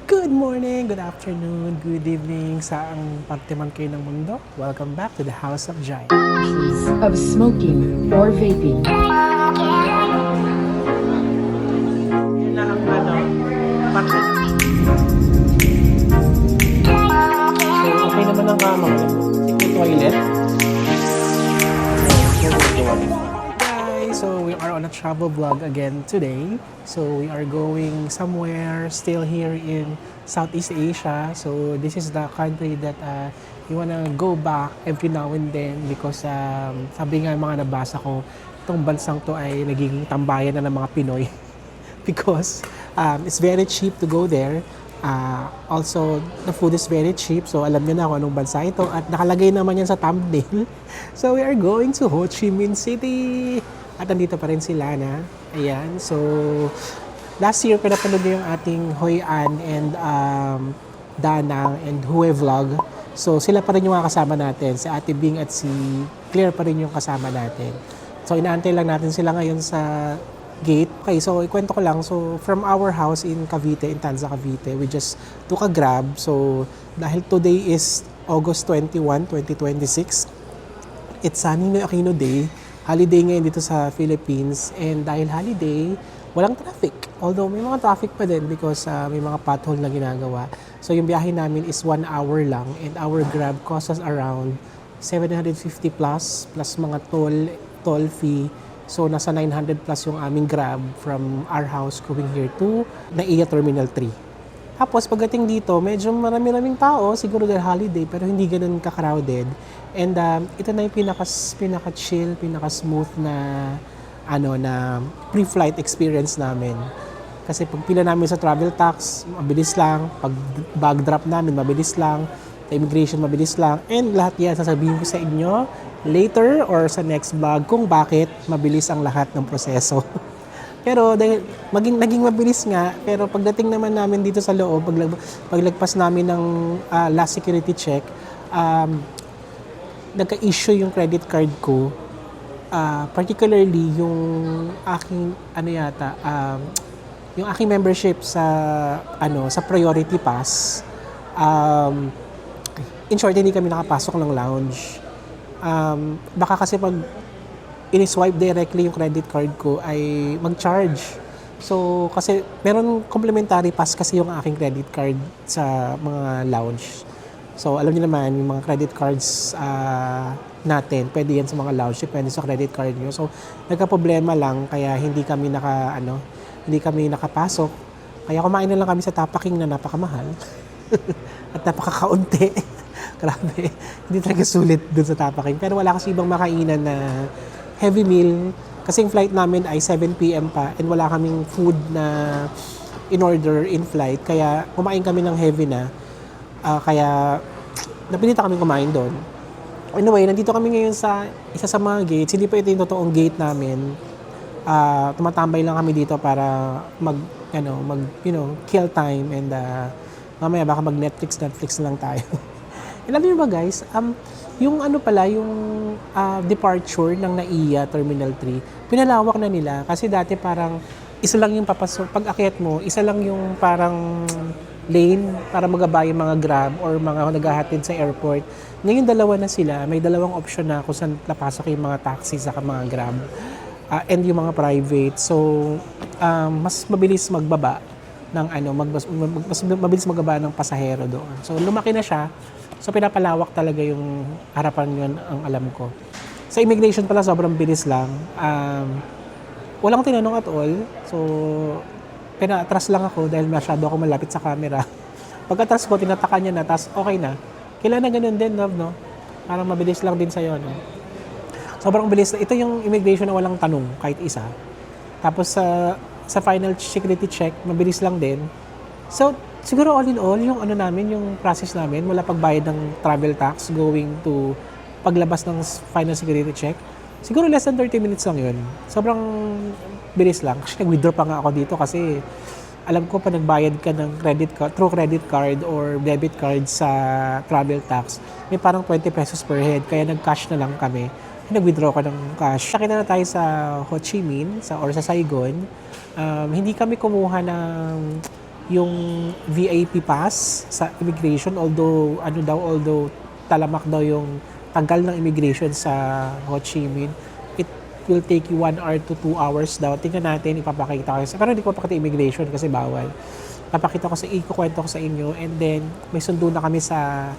Good morning, good afternoon, good evening saang parte man kayo ng mundo. Welcome back to the House of Giant. Of smoking or vaping. Yun na ang parte. So, okay naman ang kama ko. Toilet. So we are on a travel vlog again today. So we are going somewhere still here in Southeast Asia. So this is the country that you wanna go back every now and then because sabi nga mga nabasa ko, itong bansang to ay nagiging tambayan na ng mga Pinoy because it's very cheap to go there. Also, the food is very cheap. So, alam niyo na kung anong bansa ito. At nakalagay naman yan sa thumbnail. So, we are going to Ho Chi Minh City. At nandito pa rin sila na. Ayan. So, last year, pinapanood niyo yung ating Hoi An and Danang and Hue vlog. So, sila pa rin yung mga kasama natin. Si Ate Bing at si Claire pa rin yung kasama natin. So, inaantay lang natin sila ngayon sa gate. Okay, so ikwento ko lang. So, from our house in Cavite, in Tanza, Cavite, we just took a Grab. So, dahil today is August 21, 2026, it's Ninoy Aquino Day. Holiday ngayon dito sa Philippines. And dahil holiday, walang traffic. Although may mga traffic pa din because may mga pothole na ginagawa. So, yung biyahe namin is 1 hour lang. And our Grab costs us around 750 plus mga toll fee. So, nasa 900 plus yung aming Grab from our house going here to NAIA Terminal 3. Tapos, pagdating dito, medyo marami-raming tao, siguro dahil holiday, pero hindi ganun ka-crowded. And ito na yung pinaka-chill, pinaka-smooth na, na pre-flight experience namin. Kasi pag pila namin sa travel tax, mabilis lang. Pag bag drop namin, mabilis lang. Sa immigration, mabilis lang. And lahat yan, sasabihin ko sa inyo later or sa next vlog kung bakit mabilis ang lahat ng proseso. Pero dahil naging mabilis nga, pero pagdating naman namin dito sa loob, paglagpas namin ng last security check, nagka-issue yung credit card ko. Particularly yung aking yung aking membership sa sa Priority Pass. In short, hindi kami nakapasok ng lounge. Baka kasi pag ini-swipe directly yung credit card ko ay mag-charge. So, kasi meron complimentary pass kasi yung aking credit card sa mga lounge. So, alam niyo naman, yung mga credit cards natin, pwede yan sa mga lounge, pwede sa credit card niyo. So, nagka-problema lang, kaya hindi kami nakapasok. Kaya kumain na lang kami sa Tapaking na napakamahal. At napakakaunti. Grabe, hindi talaga sulit dun sa Tapaking. Pero wala kasi ibang makainan na heavy meal. Kasi yung flight namin ay 7 p.m. pa and wala kaming food na in order in flight. Kaya kumain kami ng heavy na. Kaya napilita kami kumain doon. Anyway, nandito kami ngayon sa isa sa mga gates. Hindi pa ito yung totoong gate namin. Tumatambay lang kami dito para kill time and mamaya baka Netflix na lang tayo. Alam niyo ba guys, yung departure ng NAIA Terminal 3, pinalawak na nila kasi dati parang isa lang yung papasok, pag akyat mo, isa lang yung parang lane para magabay yung mga Grab or mga naghahatid sa airport. Ngayon dalawa na sila, may dalawang option na kung saan napasok yung mga taxi sa mga Grab and yung mga private. So, mas mabilis magbaba ng mas mabilis magbaba ng pasahero doon. So, lumaki na siya. So, pinapalawak talaga yung harapan yun, ang alam ko. Sa immigration pala, sobrang bilis lang. Walang tinanong at all. So, pina-atras lang ako dahil masyado ako malapit sa camera. Pag-atras ko, tinataka niya na, tapos okay na. Kailan na ganun din, love, no? Parang mabilis lang din sa'yo, no? Sobrang bilis. Ito yung immigration na walang tanong, kahit isa. Tapos, sa final security check, mabilis lang din. So, siguro all in all, yung yung process namin, mula pagbayad ng travel tax going to paglabas ng final security check, siguro less than 30 minutes lang yun. Sobrang bilis lang. Kasi nag-withdraw pa nga ako dito kasi alam ko pa nagbayad ka ng through credit card or debit card sa travel tax, may parang 20 pesos per head. Kaya nag-cash na lang kami. Nag-withdraw ka ng cash. Nakita na tayo sa Ho Chi Minh or sa Saigon. Hindi kami kumuha ng yung VIP pass sa immigration, although talamak daw yung tagal ng immigration sa Ho Chi Minh, it will take you 1 hour to 2 hours daw. Tingnan natin, ipapakita ko. Pero hindi ko papakita immigration kasi bawal. Ikukwento ko sa inyo, and then may sundo na kami sa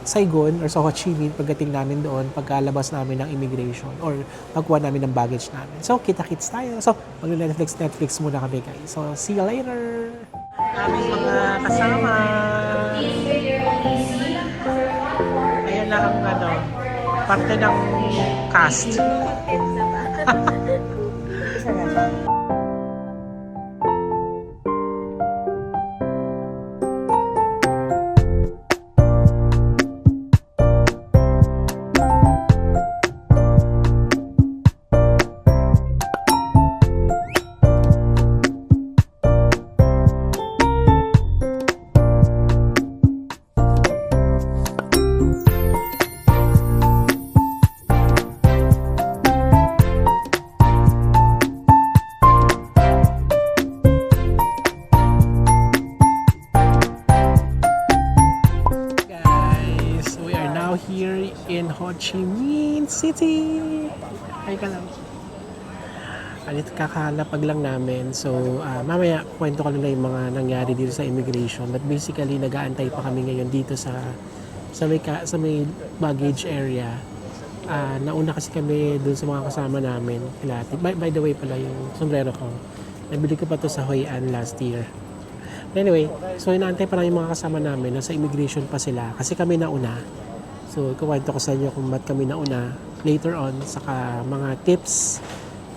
Saigon or sa Ho Chi Minh pagdating namin doon, pagkalabas namin ng immigration or pagkuha namin ng baggage namin. So, kita-kits tayo. So, mag-Netflix muna kami, guys. So, see you later! Aming mga kasama! Ayan na ang parte ng cast. Here in Ho Chi Minh City. Ay ka lang. Kakalapag lang namin. So, mamaya kwento ko na yung mga nangyari dito sa immigration. But basically, nag-aantay pa kami ngayon dito sa may baggage area. Nauna kasi kami dun sa mga kasama namin. By the way pala, yung sombrero ko. Nabili ko pa to sa Hoi An last year. Anyway, so inaantay pa lang yung mga kasama namin. Nasa immigration pa sila. Kasi kami nauna. So, ikukwento ko sa inyo kung ba't kami nauna later on, saka mga tips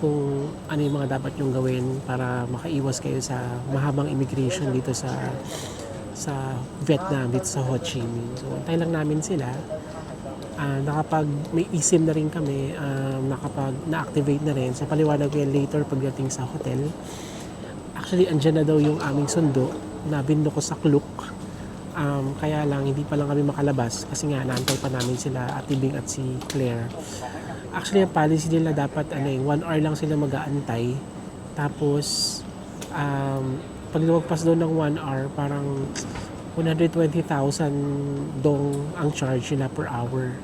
kung ano yung mga dapat yung gawin para makaiwas kayo sa mahabang immigration dito sa Vietnam, dito sa Ho Chi Minh. So, antay lang namin sila. May eSIM na rin kami, na-activate na rin. So, paliwanag ko yan later pagdating sa hotel. Actually, andyan na daw yung aming sundo na bindo ko sa Klook. Kaya lang, hindi pa lang kami makalabas kasi nga, naantay pa namin sila Ate Bing at si Claire. Actually, ang policy nila dapat 1 hour lang sila mag-aantay. Tapos, pag lumagpas doon ng 1 hour, parang 120,000 dong ang charge nila per hour.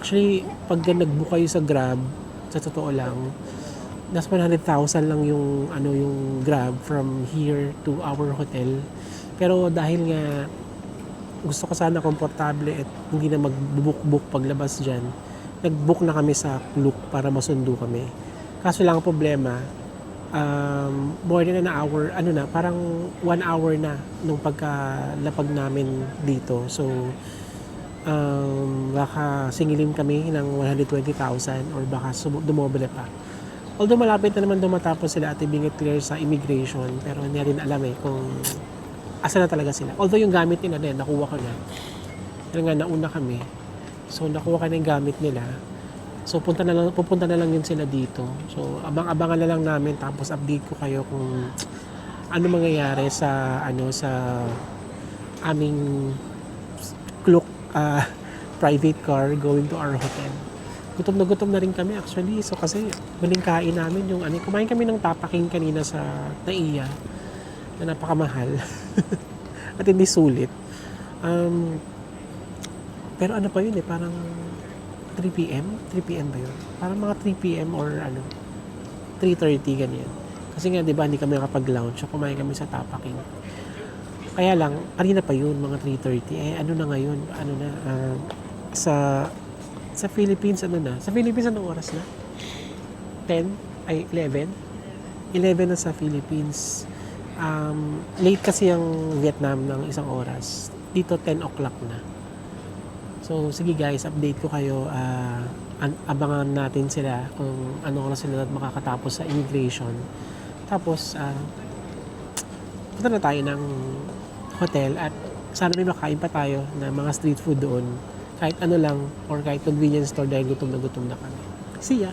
Actually, pag nag-book kayo sa Grab, sa totoo lang, nasa 100,000 lang yung Grab from here to our hotel. Pero dahil nga gusto ko sana komportable at hindi na mag-book paglabas dyan, nag-book na kami sa Klook para masundo kami. Kaso lang ang problema, more than an hour, parang 1 hour na nung pagkalapag namin dito. So, baka singilin kami ng 120,000 or baka dumoble pa. Although malapit na naman dumatapos sila Ate Bing at Claire sa immigration, pero hindi rin alam kung asa na talaga sila. Although yung gamit nila din, nakuha ko na. Pero nga, nauna kami. So, nakuha ka na yung gamit nila. So, pupunta na lang yun sila dito. So, abang-abangan na lang namin. Tapos, update ko kayo kung ano mangyayari sa aming Klook private car going to our hotel. Gutom na rin kami actually. So, kasi huling kain namin yung kumain kami ng tapaking kanina sa Naiya. Na napakamahal at hindi sulit. Pero pa yun parang 3 p.m. 3 p.m. ba yun? Parang mga 3 p.m. or 3:30 ganyan. Kasi nga 'di ba hindi kami nakapag-lounge, so kumain kami sa tapaking. Kaya lang, kanina pa yun, mga 3:30. Na ngayon? Sa Philippines, Sa Philippines, anong oras na? 11? 11 na sa Philippines. Late kasi ang Vietnam ng 1 oras. Dito 10 o'clock na. So sige guys, update ko kayo. Abangan natin sila kung ano oras sila makakatapos sa immigration. Tapos punta na tayo ng hotel at sana rin makain pa tayo ng mga street food doon. Kahit ano lang or kahit convenience store dahil gutom na kami. See ya!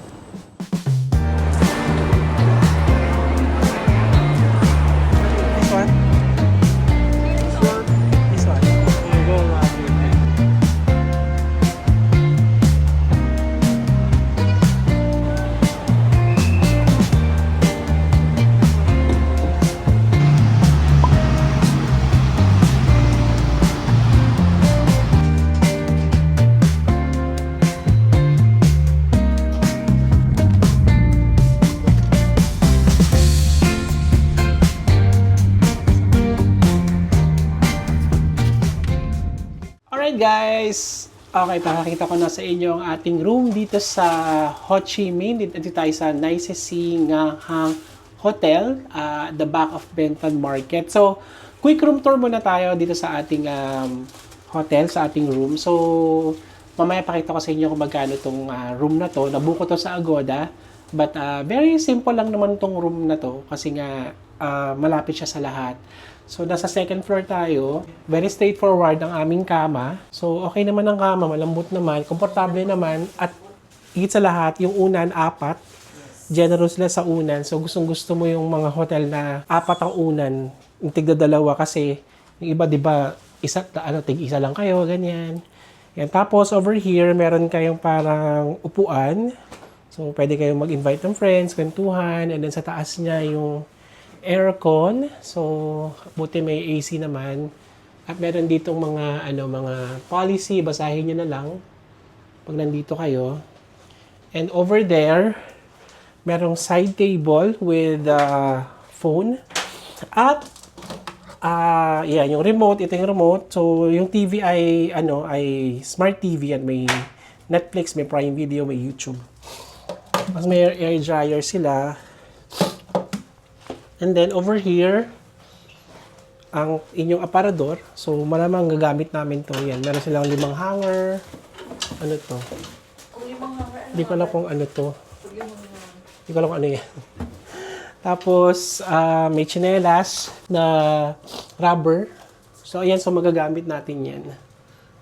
Alright guys! Okay, pakakita ko na sa inyo ang ating room dito sa Ho Chi Minh. Dito tayo sa Nice Si Nga Hang Hotel, the back of Benton Market. So, quick room tour muna tayo dito sa ating hotel, sa ating room. So, mamaya pakita ko sa inyo kung magkano itong room na to. Nabuko to sa Agoda. But very simple lang naman itong room na to kasi nga malapit siya sa lahat. So, nasa second floor tayo. Very straightforward ang aming kama. So, okay naman ang kama. Malambot naman. Komportable naman. At higit sa lahat, yung unan, 4. Generous sila sa unan. So, gustong-gusto mo yung mga hotel na 4 ang unan. Yung tigda-2 kasi yung iba, di ba, tig-isa lang kayo, ganyan. Yan. Tapos, over here, meron kayong parang upuan. So, pwede kayong mag-invite ng friends, kwentuhan. And then, sa taas niya yung aircon. So, buti may AC naman. At meron ditong mga policy, basahin niyo na lang pag nandito kayo. And over there, merong side table with phone. At yan, yung remote, ito yung remote. So, yung TV ay smart TV at may Netflix, may Prime Video, may YouTube. Tapos may air dryer sila. And then, over here, ang inyong aparador. So, malamang gagamit namin to. Yan, meron silang 5 hanger. Ano to? Hindi ko alam kung ano to. Hindi ko alam kung ano yan. Tapos, may tsinelas na rubber. So, ayan. So, magagamit natin yan.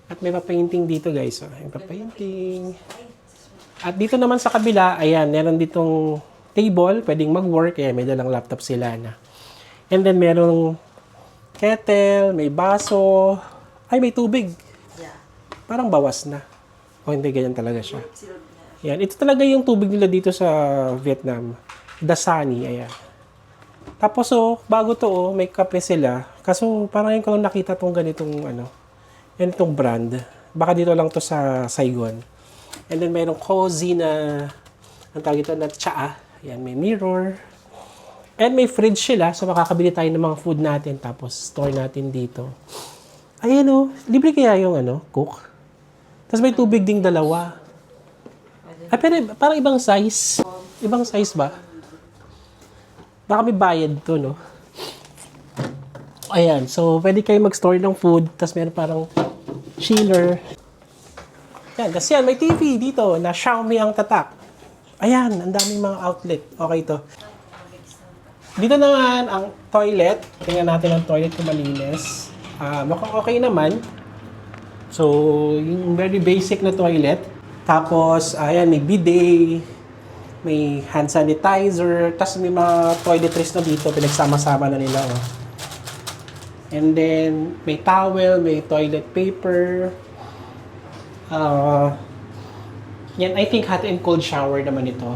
At may papainting dito, guys. So, may papainting. At dito naman sa kabila, ayan, meron ditong table, pwedeng mag-work, may dalang laptop sila na. And then, merong kettle, may baso, ay, may tubig. Parang bawas na. O, hindi, ganyan talaga siya. Yan, ito talaga yung tubig nila dito sa Vietnam. Dasani, ayan. Tapos, bago to, may kape sila. Kaso, parang yung ko lang nakita tong ganitong, yan itong brand. Baka dito lang to sa Saigon. And then, mayroong cozy na, ang tawag ito na tsaa. Yan, may mirror. And may fridge sila, so makakabili tayo ng mga food natin, tapos store natin dito. Ayan libre kaya yung cook. Tapos may tubig ding 2. Ay, pero parang ibang size. Ibang size ba? Baka may bayad to, no? Ayan, so pwede kayo mag-store ng food, tapos meron parang chiller. Yan, tapos yan, may TV dito na Xiaomi ang tatak. Ayan, ang daming mga outlet. Okay to. Dito naman ang toilet. Tingnan natin ang toilet kung malinis. Mukhang okay naman. So, yung very basic na toilet. Tapos, ayan, may bidet. May hand sanitizer. Tapos may mga toiletries na dito. Pinagsama-sama na nila. And then, may towel, may toilet paper. Yan, I think hot and cold shower naman ito.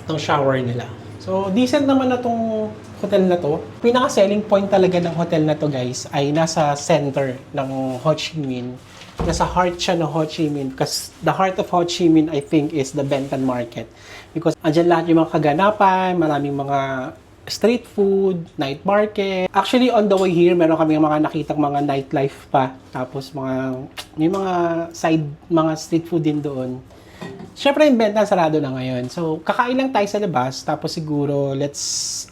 Itong shower nila. So, decent naman na itong hotel na to. Pinaka-selling point talaga ng hotel na to, guys, ay nasa center ng Ho Chi Minh. Nasa heart siya ng Ho Chi Minh. Because the heart of Ho Chi Minh, I think, is the Benton Market. Because andyan lahat yung mga kaganapan, maraming mga street food, night market. Actually, on the way here, meron kami mga nakitang mga nightlife pa. Tapos may mga mga street food din doon. Siyempre, yung Benton sarado na ngayon. So, kakain lang tayo sa labas. Tapos siguro, let's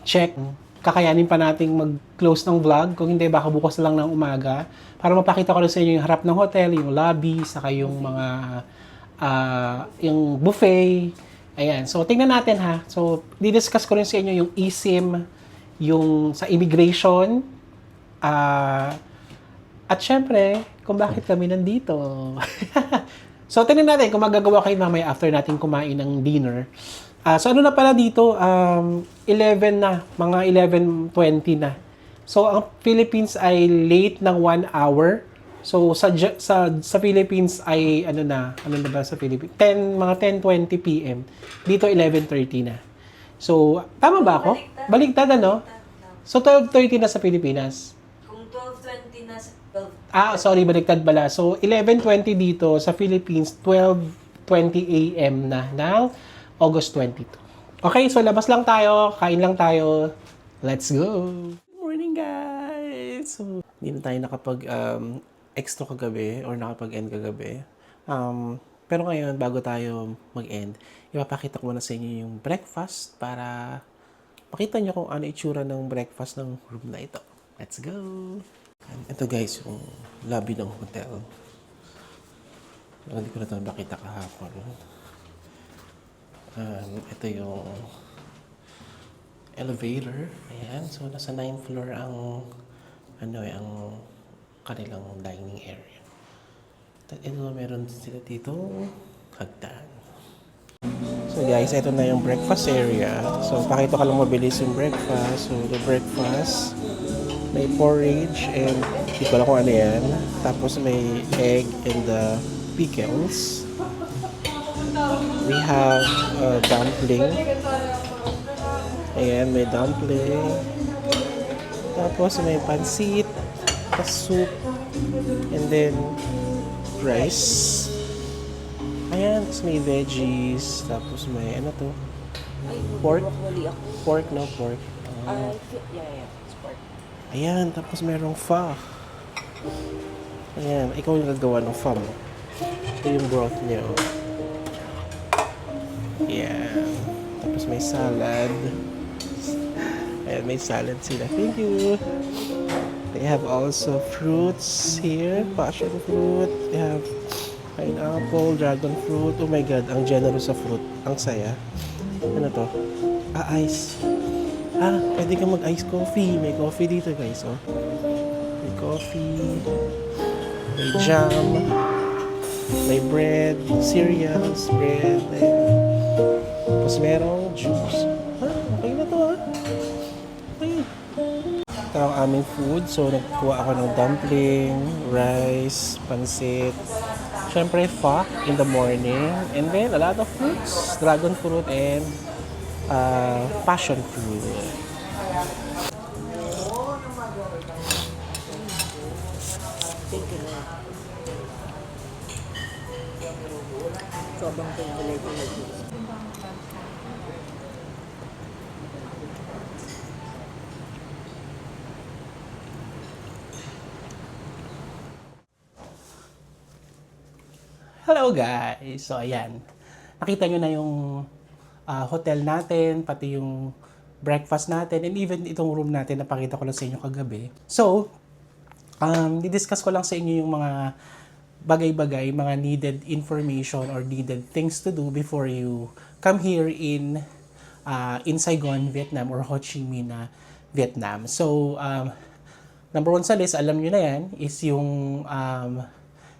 check. Kakayanin pa nating mag-close ng vlog. Kung hindi, baka bukas na lang ng umaga. Para mapakita ko rin sa inyo yung harap ng hotel, yung lobby, saka yung mga yung buffet. Ayan. So, tingnan natin ha. So, didiscuss ko rin sa inyo yung eSIM, yung sa immigration, at syempre, kung bakit kami nandito. So, tingnan natin kung magagawa kayo mamaya after natin kumain ng dinner. So, ano na pala dito? 11 na. Mga 11:20 na. So, ang Philippines ay late ng 1 hour. So, sa Philippines ay, ano na ba sa Philippines? Mga 10:20 p.m. Dito, 11:30 na. So, tama ba ako? Baligtad, ano? So, 12:30 na sa Pilipinas. Kung 12:20 na sa 12. Sorry, baliktad pala. So, 11:20 dito sa Philippines, 12:20 a.m. na ng August 22. Okay, so labas lang tayo, kain lang tayo. Let's go! Good morning, guys! So, hindi na tayo nakapag extra kagabi or nakapag-end kagabi. Pero ngayon, bago tayo mag-end, ipapakita ko muna sa inyo yung breakfast para makita nyo kung ano itsura ng breakfast ng room na ito. Let's go! Ito guys, yung lobby ng hotel. Hindi ko na ito nakita kahapon. Ito yung elevator. Ayan. So, nasa 9th floor ang ang kanilang dining area. At ito, meron sila dito hagdan. So guys, ito na yung breakfast area. So, pakita ko lang mabilis yung breakfast. So, the breakfast, may porridge and hindi ko alam kung ano yan. Tapos may egg and the pickles. We have dumpling. Ayan, may dumpling. Tapos may pansit, soup, and then rice. Ayan, tapos may veggies. Tapos may ano to? Pork? Pork, no? Pork. Yeah, it's pork. Ayan, tapos merong pho. Ayan, ikaw yung gagawa ng pho mo. Ito yung broth niya. Ayan. Tapos may salad. Ayan, may salad sila. Thank you. They have also fruits here. Passion fruit. They have pineapple, dragon fruit. Oh my God, ang generous sa fruit. Ang saya. Ano to? Ice. Pwede ka mag-ice coffee. May coffee dito, guys. Oh. May coffee. May jam. May bread. Cereals. Bread. Ayan. Tapos merong juice. Okay na to, Okay. Ito ang aming food. So, nagkuha ako ng dumpling, rice, pansit. Siyempre, pho in the morning. And then, a lot of fruits. Dragon fruit and passion fruit. Sobrang pinagulay ko na Hello guys! So ayan, nakita nyo na yung hotel natin, pati yung breakfast natin, and even itong room natin na pakita ko lang sa inyo kagabi. So, didiscuss ko lang sa inyo yung mga bagay-bagay, mga needed information or needed things to do before you come here in Saigon, Vietnam or Ho Chi Minh, Vietnam. So, number one sa list, alam nyo na yan, is yung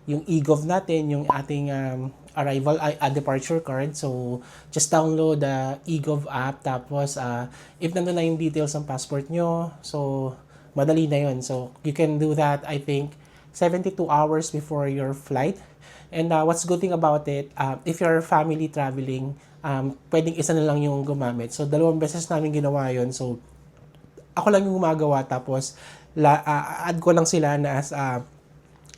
e-gov natin, yung ating arrival, departure card. So, just download the e-gov app. Tapos, if nandun na yung details ng passport nyo, so, madali na yun. So, you can do that, I think, 72 hours before your flight. And what's good thing about it, if you're family traveling, pwedeng isa na lang yung gumamit. So, 2 beses namin ginawa yun. So, ako lang yung gumagawa. Tapos, add ko lang sila na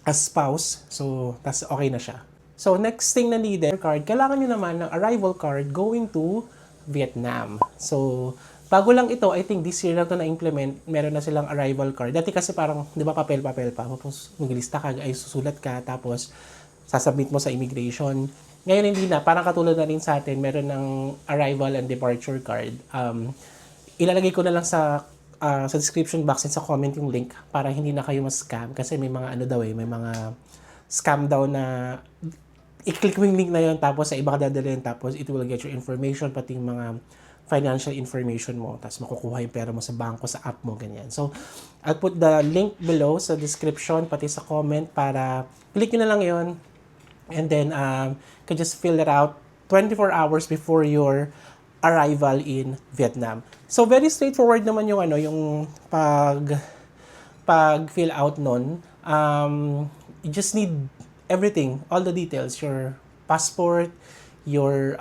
as spouse. So, tas okay na siya. So, next thing na needed, card, kailangan nyo naman ng arrival card going to Vietnam. So, bago lang ito, I think this year na ito na-implement, meron na silang arrival card. Dati kasi parang, di ba, papel-papel pa. Tapos, maglista ka, ay susulat ka, tapos sasubmit mo sa immigration. Ngayon hindi na, parang katulad na rin sa atin, meron ng arrival and departure card. Ilalagay ko na lang sa description box and sa comment yung link para hindi na kayo mas-scam kasi may mga may mga scam daw na i-click mo yung link na yun tapos sa iba ka dadalhin tapos it will get your information pati yung mga financial information mo tapos makukuha yung pera mo sa bangko, sa app mo, ganyan. So, I'll put the link below sa description pati sa comment para click nyo na lang yun and then you can just fill it out 24 hours before your arrival in Vietnam. So very straightforward naman yung yung pag fill out nun. You just need everything, all the details, your passport, your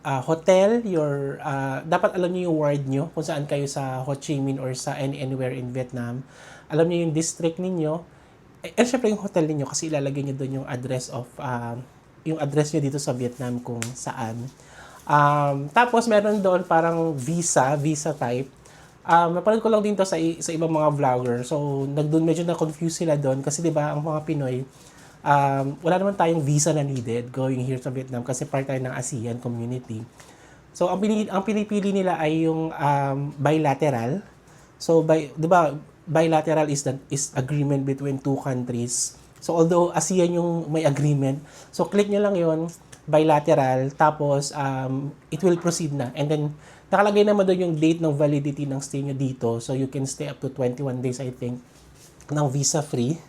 hotel, your dapat alam niyo yung ward niyo kung saan kayo sa Ho Chi Minh or sa anywhere in Vietnam. Alam niyo yung district ninyo. And syempre yung hotel niyo kasi ilalagay niyo doon yung address of yung address niyo dito sa Vietnam kung saan. Tapos meron doon parang visa type. Napanood ko lang din to sa ibang mga vlogger. So, medyo na-confuse sila doon kasi 'di ba ang mga Pinoy, wala naman tayong visa na needed going here sa Vietnam kasi part tayo ng ASEAN community. So, ang pinipili nila ay yung bilateral. So, 'di ba, bilateral is agreement between two countries. So, although ASEAN yung may agreement, so click nyo lang yon bilateral, tapos it will proceed na. And then, nakalagay naman doon yung date ng validity ng stay nyo dito. So, you can stay up to 21 days, I think, ng visa-free.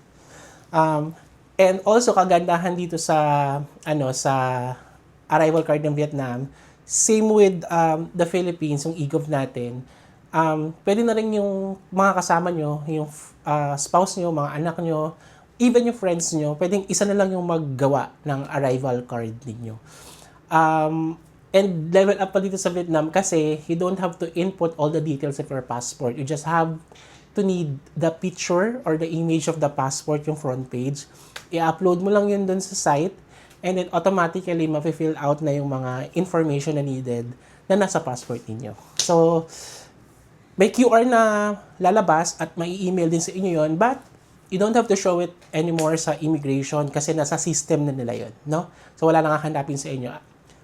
And also, kagandahan dito sa arrival card ng Vietnam, same with the Philippines, yung EGOV natin, pwede na rin yung mga kasama nyo, yung spouse nyo, mga anak nyo, even yung friends nyo, pwedeng isa na lang yung maggawa ng arrival card ninyo. And level up pa dito sa Vietnam kasi you don't have to input all the details of your passport. You just have to need the picture or the image of the passport, yung front page. I-upload mo lang yun dun sa site and then automatically ma-fill out na yung mga information na needed na nasa passport ninyo. So, may QR na lalabas at may email din sa inyo yon, but you don't have to show it anymore sa immigration kasi nasa system na nila yon, no? So, wala nang hahanapin sa inyo.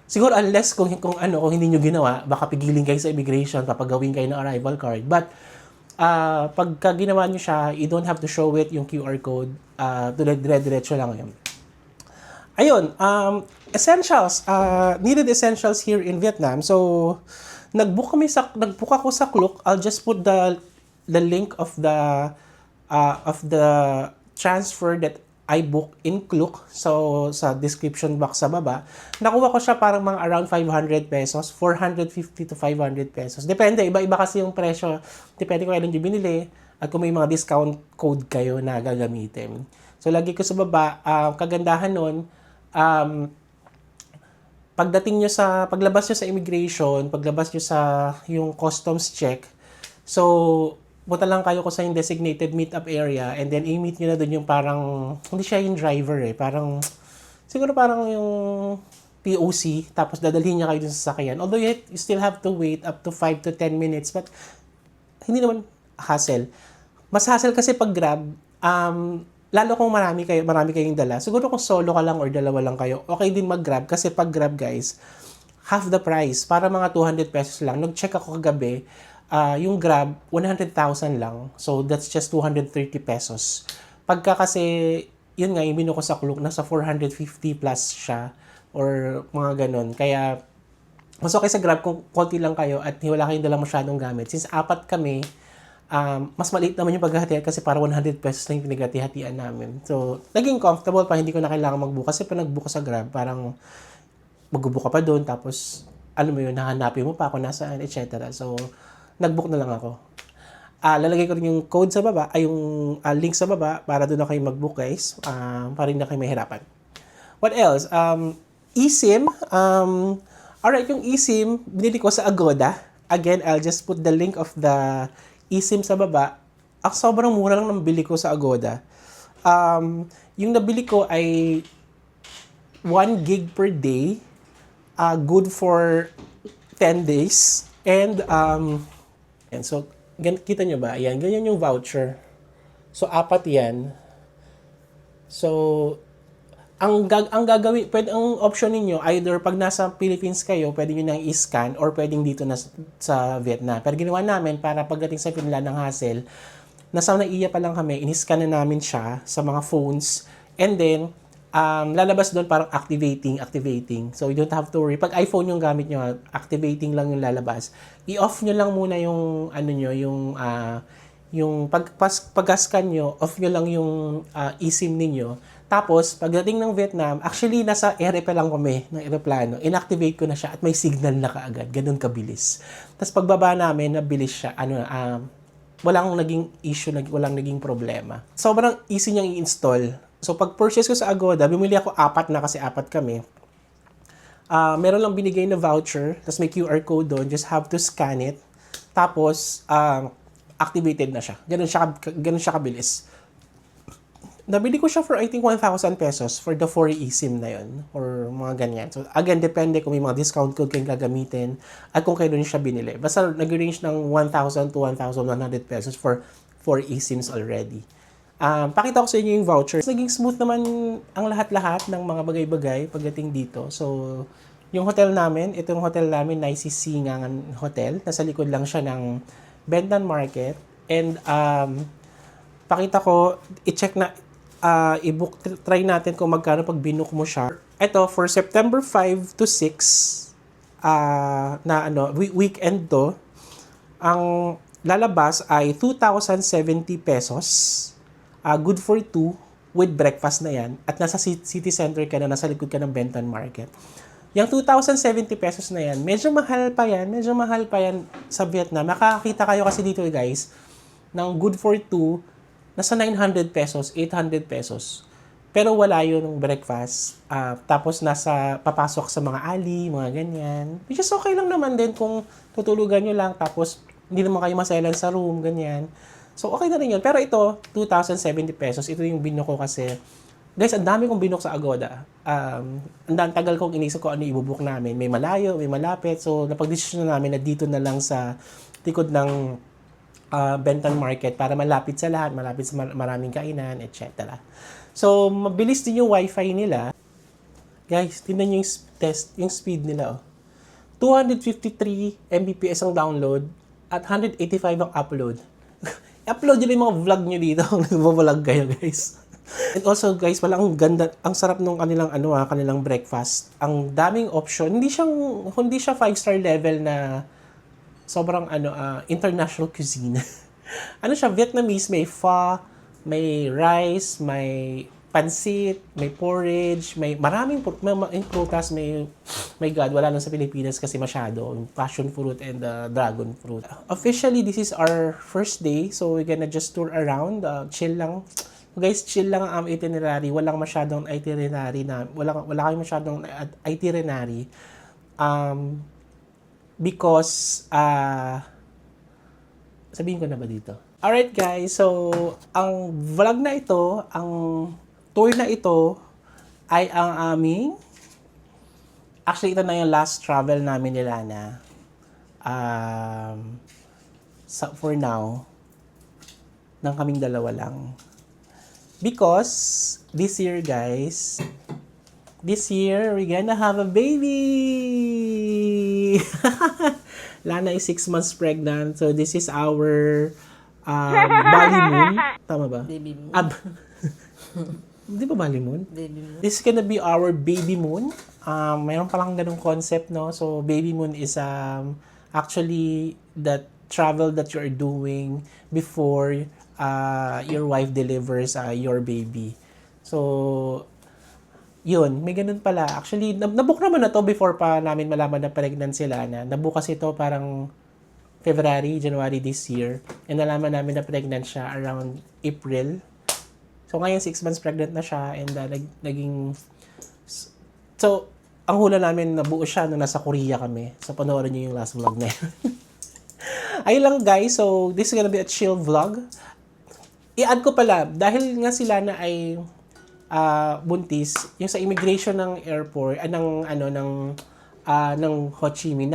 Siguro unless kung hindi nyo ginawa, baka pigilin kayo sa immigration kapag gawin kayo ng arrival card. But pagka ginawa nyo siya, you don't have to show it yung QR code. Dire-diretso lang yun. Ayun, essentials, needed essentials here in Vietnam. So, nag-book ako sa Klook. I'll just put the link of the transfer that I book in Klook, so sa description box sa baba. Nakuha ko siya parang mga around 500 pesos, 450 to 500 pesos. Depende, iba-iba kasi yung presyo. Depende kung kailan nyo binili at kung may mga discount code kayo na gagamitin. So, lagi ko sa baba, kagandahan nun, paglabas nyo sa immigration, paglabas nyo sa yung customs check, so, punta lang kayo ko sa yung designated meet-up area and then i-meet nyo na doon yung parang, hindi siya yung driver parang, siguro parang yung POC, tapos dadalhin niya kayo dun sa sasakyan. Although you still have to wait up to 5 to 10 minutes, but hindi naman hassle. Mas hassle kasi pag Grab, lalo kung marami kayong dala. Siguro kung solo ka lang or dalawa lang kayo, okay din mag-Grab kasi pag Grab guys, half the price, para mga 200 pesos lang. Nag-check ako kagabi, yung Grab, 100,000 lang. So, that's just 230 pesos. Pagka kasi, yun nga, yung menu ko sa Klook, nasa 450 plus siya or mga ganun. Kaya, mas okay sa Grab kung konti lang kayo at wala kayong dala masyadong gamit. Since 4 kami, mas maliit naman yung paghahatian kasi para 100 pesos lang yung pinaghati-hatian namin. So, naging comfortable pa, hindi ko na kailangan mag-book. Kasi pag nag-book sa Grab, parang mag-book ka pa doon, tapos, alam mo yun, nahanapin mo pa kung nasaan, etc. So, nag-book na lang ako. Lalagay ko rin yung code sa baba, yung link sa baba para doon na kayo mag-book guys. Para rin na kayo mahirapan. What else? eSIM. Alright, yung eSIM, binili ko sa Agoda. Again, I'll just put the link of the eSIM sa baba. Sobrang mura lang ng bili ko sa Agoda. Yung nabili ko ay 1 gig per day. Good for 10 days. And so, kita nyo ba? Ayan, ganyan yung voucher. So, 4 yan. So, ang gagawin, ang option ninyo, either pag nasa Philippines kayo, pwede nyo nang i-scan or pwedeng dito na sa Vietnam. Pero ginawa namin para pagdating sa Finland ng hassle, nasa NAIA pa lang kami, in-scan na namin siya sa mga phones. And then, lalabas doon parang activating. So, you don't have to worry. Pag iPhone yung gamit nyo, activating lang yung lalabas. I-off nyo lang muna yung, yung pag-scan nyo, off nyo lang yung eSIM ninyo. Tapos, pagdating ng Vietnam, actually, nasa ere pa lang kami ng aeroplano. Inactivate ko na siya at may signal na kaagad. Ganun kabilis. Tapos, pagbaba namin, nabilis siya. Walang naging issue, walang naging problema. Sobrang easy niyang i-install. So, pag-purchase ko sa Agoda, bumili ako 4 na kasi 4 kami. Meron lang binigay na voucher, tapos may QR code doon, just have to scan it. Tapos, activated na siya. Ganun siya kabilis. Nabili ko siya for I think 1,000 pesos for the 4 eSIM na yun or mga ganyan. So again, depende kung may mga discount code kayong gagamitin at kung kailan siya binili. Basta nag-range ng 1,000 to 1,100 pesos for 4 eSIMs already. Pakita ko sa inyo yung voucher. Naging smooth naman ang lahat-lahat ng mga bagay-bagay pagdating dito. So, yung hotel namin, itong hotel namin, Nice Singangan Hotel. Nasa likod lang siya ng Bentan Market. And, pakita ko, i-check na, i-book, try natin kung magkano pag binook mo siya. Ito, for September 5 to 6, weekend to, ang lalabas ay 2,070 pesos. Good for 2 with breakfast na yan. At nasa city center ka na, nasa likod ka ng Bentan Market. Yung 2,070 pesos na yan, medyo mahal pa yan sa Vietnam. Makakakita kayo kasi dito guys, ng good for 2, nasa 900 pesos, 800 pesos. Pero wala yun ng breakfast. Tapos papasok sa mga alley, mga ganyan. Which is okay lang naman din kung tutulugan nyo lang, tapos hindi naman kayo maselan sa room, ganyan. So, okay na rin yun. Pero ito, 2,070 pesos. Ito yung binok ko kasi. Guys, ang dami kong binok sa Agoda. Ang tagal kong inisip ko ano ibubuk namin. May malayo, may malapit. So, napag-desisyon na namin na dito na lang sa likod ng Bentan Market para malapit sa lahat, malapit sa maraming kainan, etc. So, mabilis din yung wifi nila. Guys, tingnan nyo yung speed nila. 253 Mbps ang download at 185 ang upload. Upload nyo yung mga vlog nyo dito kung nagvo-vlog kayo, guys. And also, guys, wala ang ganda, ang sarap nung kanilang breakfast. Ang daming option. Hindi siya 5-star level na sobrang international cuisine. Siya, Vietnamese, may pho, may rice, may pansit, may porridge, may maraming prutas, may God, wala lang sa Pilipinas kasi masyado, passion fruit and dragon fruit. Officially, this is our first day, so we're gonna just tour around, chill lang. Guys, chill lang ang itinerary, walang masyadong itinerary wala kayong masyadong itinerary. Because sabihin ko na ba dito? Alright guys, so ang vlog na ito, ang tour na ito ay ang aming, actually ito na yung last travel namin ni Lana. For now, nang kaming dalawa lang. Because this year guys, we're gonna have a baby! Lana is 6 months pregnant, so this is our Bali moon. Tama ba? Baby moon. Di ba Bali moon? Baby moon. This is gonna be our baby moon. Mayroon palang ganung concept, no? So, baby moon is actually the travel that you're doing before your wife delivers your baby. So, yun, may ganun pala. Actually, nabook naman na to before pa namin malaman na pregnant sila na. Nabook kasi to parang January this year. And nalaman namin na pregnant siya around April. So, ngayon 6 months pregnant na siya and naging... So, ang hula namin nabuo siya nung nasa Korea kami. So, panoorin niyo yung last vlog na yun. Ayun lang guys. So, this is gonna be a chill vlog. I-add ko pala, dahil nga sila na ay buntis, yung sa immigration ng airport, ng Ho Chi Minh,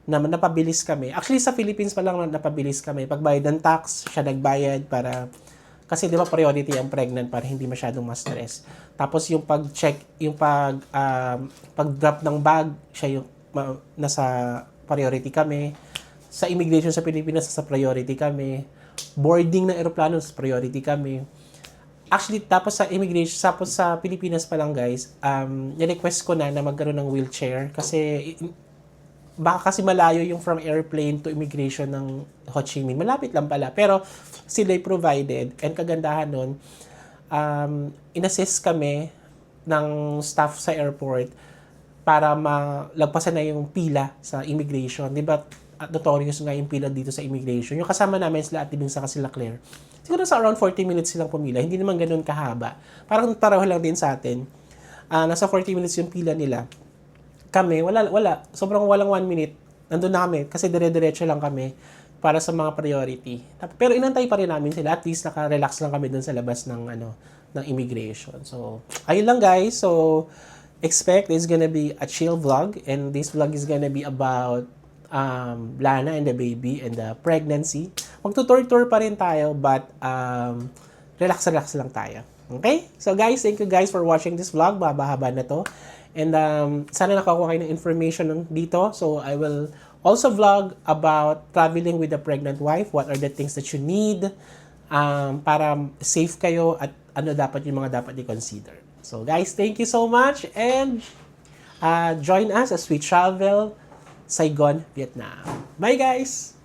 napabilis kami. Actually, sa Philippines pa lang napabilis kami. Pagbayad ng tax, siya nagbayad para, kasi di ba priority ang pregnant para hindi masyadong ma-stress. Tapos yung pag-check, yung pag-drop ng bag, siya yung nasa priority kami. Sa immigration sa Pilipinas, sa priority kami. Boarding ng aeroplano, sa priority kami. Actually, tapos sa immigration, tapos sa Pilipinas pa lang guys, ni-request ko na magkaroon ng wheelchair kasi baka kasi malayo yung from airplane to immigration ng Ho Chi Minh. Malapit lang pala. Pero sila provided and kagandahan nun, in-assist kami ng staff sa airport para malagpasan na yung pila sa immigration. Di ba, notorious nga yung pila dito sa immigration. Yung kasama namin sila at din sa sila Claire. Siguro sa around 40 minutes silang pumila. Hindi naman ganun kahaba. Parang pareho lang din sa atin. Nasa 40 minutes yung pila nila. Kami, wala. Sobrang walang 1 minute. Nandun na kami kasi dire-diretso lang kami. para sa mga priority. Pero inantay pa rin namin sila. At least naka-relax lang kami dun sa labas ng ng immigration. So, ayun lang guys. So, expect this is gonna be a chill vlog, and this vlog is gonna be about Lana and the baby and the pregnancy. Magtutour-tour pa rin tayo, but relax lang tayo. Okay? So guys, thank you guys for watching this vlog. Mahaba na to. And sana nakakuha kayo ng information dito. So I will also vlog about traveling with a pregnant wife. What are the things that you need para safe kayo, at ano dapat yung mga dapat i-consider. So guys, thank you so much, and join us as we travel Saigon, Vietnam. Bye guys!